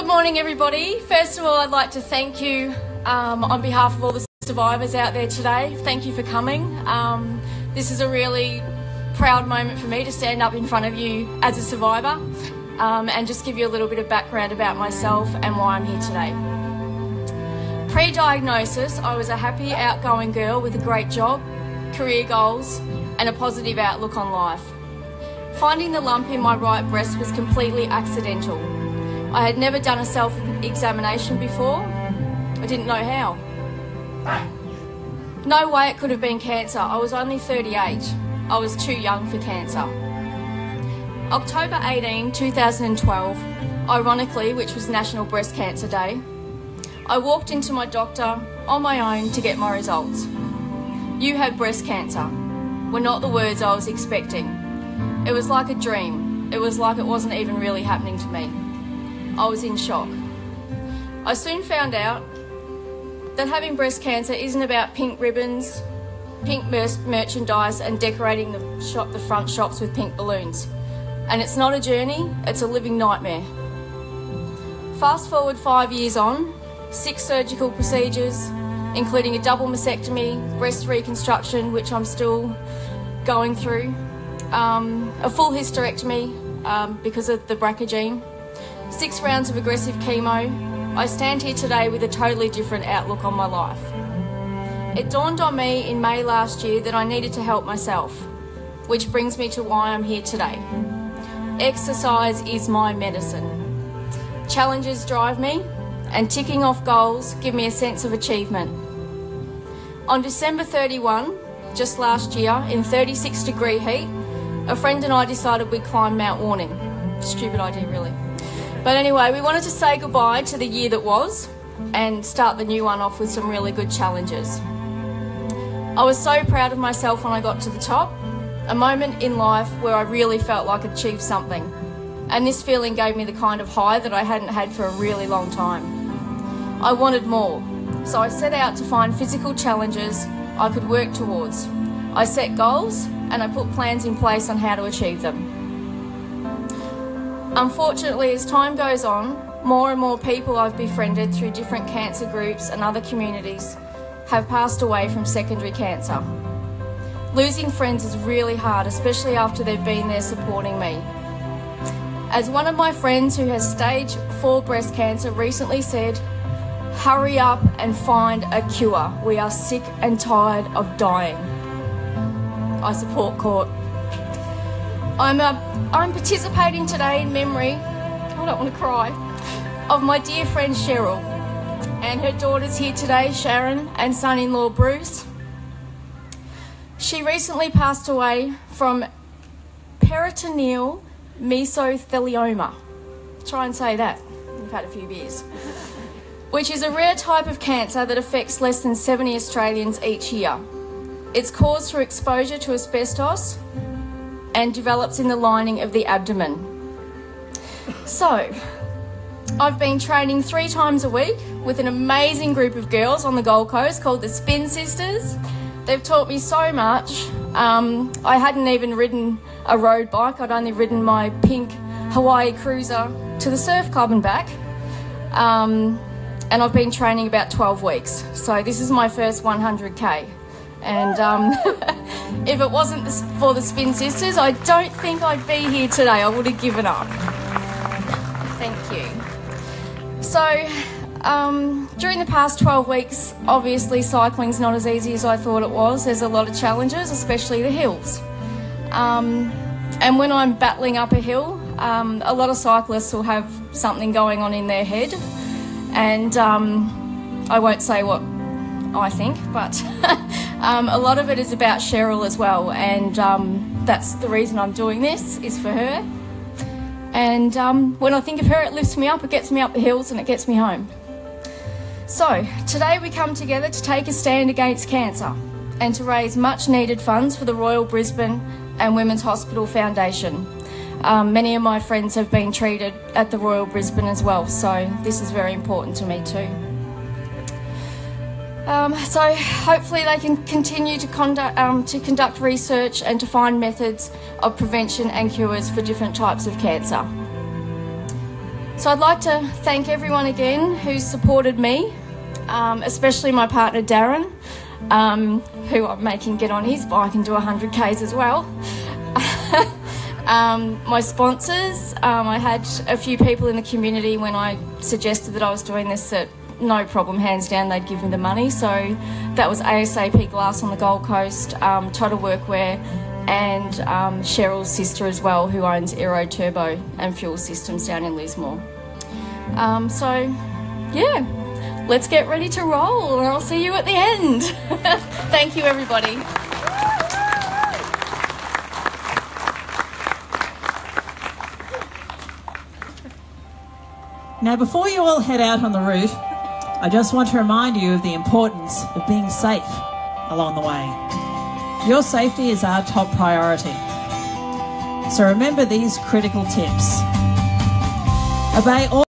morning, everybody. First of all, I'd like to thank you on behalf of all the survivors out there today. Thank you for coming. This is a really proud moment for me to stand up in front of you as a survivor and just give you a little bit of background about myself and why I'm here today. Pre-diagnosis, I was a happy, outgoing girl with a great job, career goals and a positive outlook on life. Finding the lump in my right breast was completely accidental. I had never done a self-examination before. I didn't know how. No way it could have been cancer. I was only 38. I was too young for cancer. October 18, 2012, ironically, which was National Breast Cancer Day, I walked into my doctor on my own to get my results. "You have breast cancer," were not the words I was expecting. It was like a dream. It was like it wasn't even really happening to me. I was in shock. I soon found out that having breast cancer isn't about pink ribbons, pink merchandise and decorating the front shops with pink balloons. And it's not a journey, it's a living nightmare. Fast forward 5 years on, 6 surgical procedures, including a double mastectomy, breast reconstruction, which I'm still going through, a full hysterectomy because of the BRCA gene, 6 rounds of aggressive chemo. I stand here today with a totally different outlook on my life. It dawned on me in May last year that I needed to help myself, which brings me to why I'm here today. Exercise is my medicine. Challenges drive me, and ticking off goals give me a sense of achievement. On December 31, just last year, in 36-degree heat, a friend and I decided we'd climb Mount Warning. Stupid idea, really. But anyway, we wanted to say goodbye to the year that was and start the new one off with some really good challenges. I was so proud of myself when I got to the top, a moment in life where I really felt like I'd achieved something. And this feeling gave me the kind of high that I hadn't had for a really long time. I wanted more, so I set out to find physical challenges I could work towards. I set goals and I put plans in place on how to achieve them. Unfortunately, as time goes on, more and more people I've befriended through different cancer groups and other communities have passed away from secondary cancer. Losing friends is really hard, especially after they've been there supporting me. As one of my friends who has stage 4 breast cancer recently said, "Hurry up and find a cure. We are sick and tired of dying." I support court. I'm participating today in memory, I don't want to cry, of my dear friend Cheryl and her daughters here today, Sharon and son-in-law Bruce. She recently passed away from peritoneal mesothelioma. Try and say that, we've had a few beers. Which is a rare type of cancer that affects less than 70 Australians each year. It's caused through exposure to asbestos and develops in the lining of the abdomen. So, I've been training 3 times a week with an amazing group of girls on the Gold Coast called the Spin Sisters. They've taught me so much. I hadn't even ridden a road bike. I'd only ridden my pink Hawaii cruiser to the surf club and back. And I've been training about 12 weeks. So this is my first 100K. And if it wasn't for the Spin Sisters, I don't think I'd be here today. I would have given up. Thank you. So, during the past 12 weeks, obviously cycling's not as easy as I thought it was. There's a lot of challenges, especially the hills. And when I'm battling up a hill, a lot of cyclists will have something going on in their head. And I won't say what I think, but a lot of it is about Cheryl as well, and that's the reason I'm doing this, is for her. And when I think of her, it lifts me up, it gets me up the hills and it gets me home. So today we come together to take a stand against cancer and to raise much needed funds for the Royal Brisbane and Women's Hospital Foundation. Many of my friends have been treated at the Royal Brisbane as well, so this is very important to me too. So hopefully they can continue to conduct research and to find methods of prevention and cures for different types of cancer. So I'd like to thank everyone again who's supported me, especially my partner Darren, who I'm making get on his bike and do 100 Ks as well. My sponsors, I had a few people in the community when I suggested that I was doing this that no problem, hands down, they'd give me the money. So that was ASAP Glass on the Gold Coast, Total Workwear, and Cheryl's sister as well, who owns Aero Turbo and Fuel Systems down in Lismore. So yeah, let's get ready to roll and I'll see you at the end. Thank you, everybody. Now, before you all head out on the route, I just want to remind you of the importance of being safe along the way. Your safety is our top priority. So remember these critical tips. Obey all